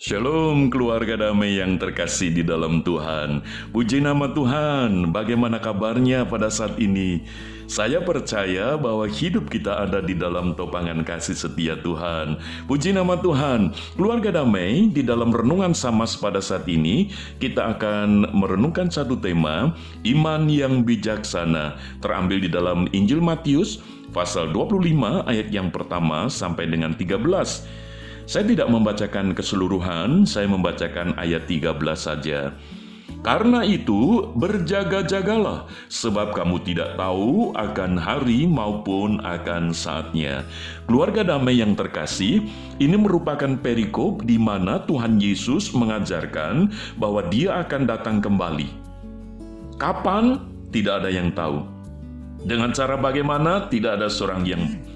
Shalom keluarga damai yang terkasih di dalam Tuhan. Puji nama Tuhan, bagaimana kabarnya pada saat ini? Saya percaya bahwa hidup kita ada di dalam topangan kasih setia Tuhan. Puji nama Tuhan. Keluarga damai, di dalam renungan Samas pada saat ini, kita akan merenungkan satu tema, iman yang bijaksana, terambil di dalam Injil Matius, pasal 25 ayat yang pertama sampai dengan 13. Saya tidak membacakan keseluruhan, saya membacakan ayat 13 saja. Karena itu, berjaga-jagalah, sebab kamu tidak tahu akan hari maupun akan saatnya. Keluarga damai yang terkasih, ini merupakan perikop di mana Tuhan Yesus mengajarkan bahwa Dia akan datang kembali. Kapan? Tidak ada yang tahu. Dengan cara bagaimana, tidak ada seorang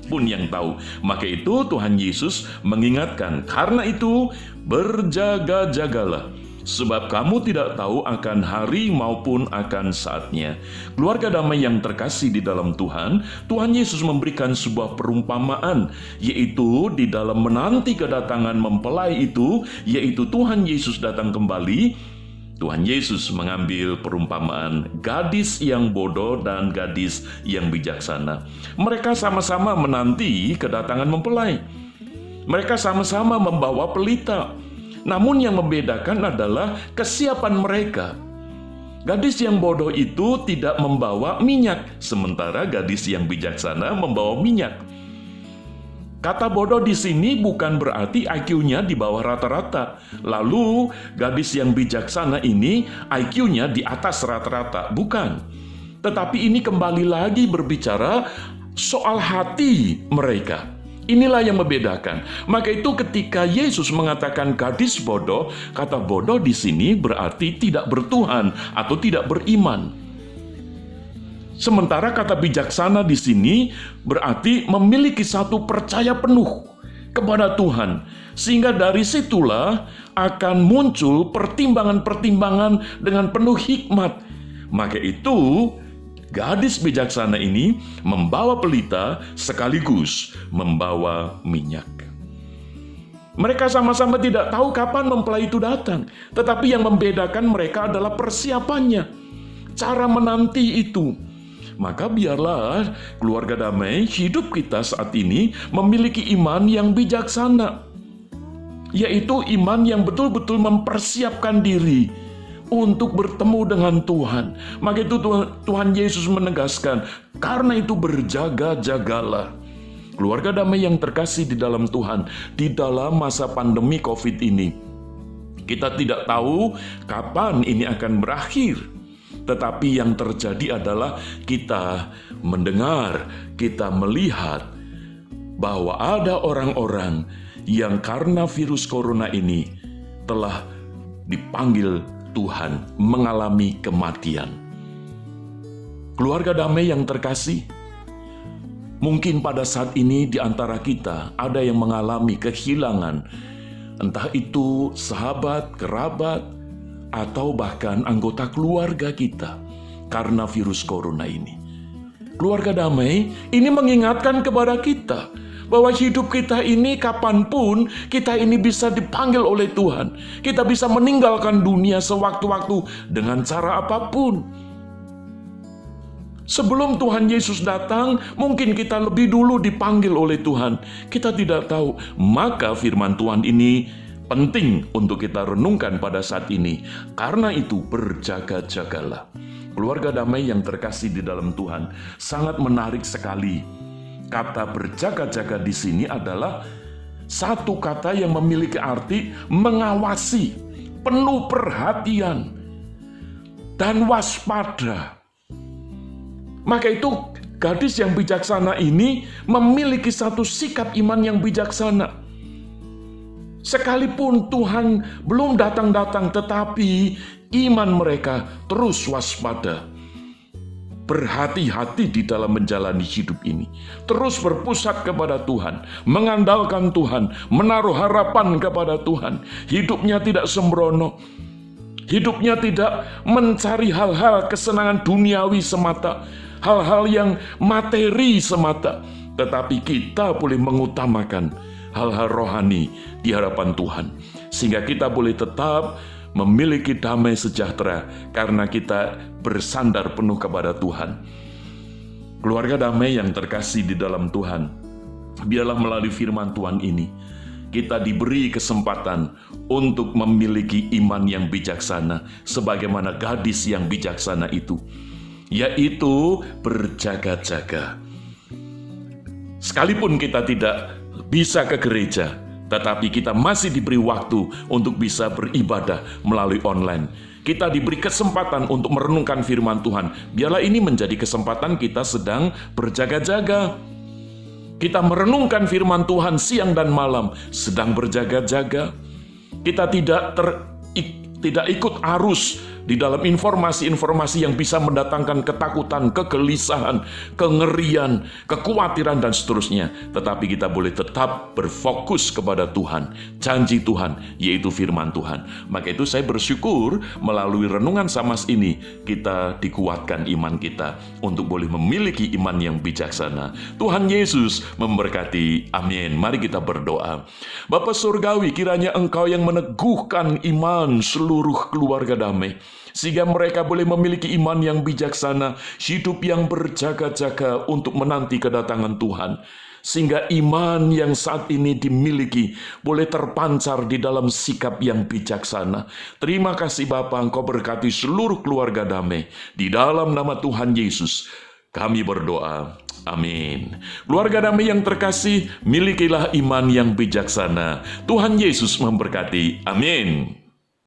pun yang tahu. Maka itu Tuhan Yesus mengingatkan, karena itu berjaga-jagalah, sebab kamu tidak tahu akan hari maupun akan saatnya. Keluarga damai yang terkasih di dalam Tuhan, Tuhan Yesus memberikan sebuah perumpamaan, yaitu di dalam menanti kedatangan mempelai itu, yaitu Tuhan Yesus datang kembali. Tuhan Yesus mengambil perumpamaan gadis yang bodoh dan gadis yang bijaksana. Mereka sama-sama menanti kedatangan mempelai. Mereka sama-sama membawa pelita. Namun yang membedakan adalah kesiapan mereka. Gadis yang bodoh itu tidak membawa minyak, sementara gadis yang bijaksana membawa minyak. Kata bodoh di sini bukan berarti IQ-nya di bawah rata-rata. Lalu gadis yang bijaksana ini IQ-nya di atas rata-rata. Bukan. Tetapi ini kembali lagi berbicara soal hati mereka. Inilah yang membedakan. Maka itu ketika Yesus mengatakan gadis bodoh, kata bodoh di sini berarti tidak bertuhan atau tidak beriman. Sementara kata bijaksana di sini berarti memiliki satu percaya penuh kepada Tuhan. Sehingga dari situlah akan muncul pertimbangan-pertimbangan dengan penuh hikmat. Maka itu gadis bijaksana ini membawa pelita sekaligus membawa minyak. Mereka sama-sama tidak tahu kapan mempelai itu datang. Tetapi yang membedakan mereka adalah persiapannya. Cara menanti itu. Maka biarlah keluarga damai hidup kita saat ini memiliki iman yang bijaksana, yaitu iman yang betul-betul mempersiapkan diri untuk bertemu dengan Tuhan. Maka itu Tuhan Yesus menegaskan, karena itu berjaga-jagalah. Keluarga damai yang terkasih di dalam Tuhan, di dalam masa pandemi COVID ini, kita tidak tahu kapan ini akan berakhir. Tetapi yang terjadi adalah kita mendengar, kita melihat bahwa ada orang-orang yang karena virus corona ini telah dipanggil Tuhan mengalami kematian. Keluarga damai yang terkasih, mungkin pada saat ini di antara kita ada yang mengalami kehilangan, entah itu sahabat, kerabat, atau bahkan anggota keluarga kita karena virus corona ini. Keluarga damai ini mengingatkan kepada kita bahwa hidup kita ini kapanpun kita ini bisa dipanggil oleh Tuhan. Kita bisa meninggalkan dunia sewaktu-waktu dengan cara apapun. Sebelum Tuhan Yesus datang, mungkin kita lebih dulu dipanggil oleh Tuhan. Kita tidak tahu. Maka firman Tuhan ini penting untuk kita renungkan pada saat ini. Karena itu berjaga-jagalah. Keluarga damai yang terkasih di dalam Tuhan, sangat menarik sekali. Kata berjaga-jaga di sini adalah satu kata yang memiliki arti mengawasi, penuh perhatian, dan waspada. Maka itu gadis yang bijaksana ini memiliki satu sikap iman yang bijaksana. Sekalipun Tuhan belum datang-datang, tetapi iman mereka terus waspada. Berhati-hati di dalam menjalani hidup ini. Terus berpusat kepada Tuhan, mengandalkan Tuhan, menaruh harapan kepada Tuhan. Hidupnya tidak sembrono. Hidupnya tidak mencari hal-hal kesenangan duniawi semata, hal-hal yang materi semata. Tetapi kita boleh mengutamakan hal-hal rohani di hadapan Tuhan. sehingga kita boleh tetap memiliki damai sejahtera karena kita bersandar penuh kepada Tuhan. Keluarga damai yang terkasih di dalam Tuhan, biarlah melalui firman Tuhan ini, kita diberi kesempatan untuk memiliki iman yang bijaksana, sebagaimana gadis yang bijaksana itu, yaitu berjaga-jaga. Sekalipun kita tidak bisa ke gereja, tetapi kita masih diberi waktu untuk bisa beribadah melalui online. Kita diberi kesempatan untuk merenungkan firman Tuhan. Biarlah ini menjadi kesempatan kita sedang berjaga-jaga. Kita merenungkan firman Tuhan siang dan malam, sedang berjaga-jaga. Kita tidak ikut arus di dalam informasi-informasi yang bisa mendatangkan ketakutan, kegelisahan, kengerian, kekhawatiran, dan seterusnya. Tetapi kita boleh tetap berfokus kepada Tuhan, janji Tuhan, yaitu firman Tuhan. Maka itu saya bersyukur melalui renungan Samas ini, kita dikuatkan iman kita untuk boleh memiliki iman yang bijaksana. Tuhan Yesus memberkati. Amin. Mari kita berdoa. Bapa Surgawi, kiranya Engkau yang meneguhkan iman seluruh keluarga damai, sehingga mereka boleh memiliki iman yang bijaksana, hidup yang berjaga-jaga untuk menanti kedatangan Tuhan. Sehingga iman yang saat ini dimiliki boleh terpancar di dalam sikap yang bijaksana. Terima kasih Bapa, Engkau berkati seluruh keluarga damai. Di dalam nama Tuhan Yesus, kami berdoa. Amin. Keluarga damai yang terkasih, milikilah iman yang bijaksana. Tuhan Yesus memberkati. Amin.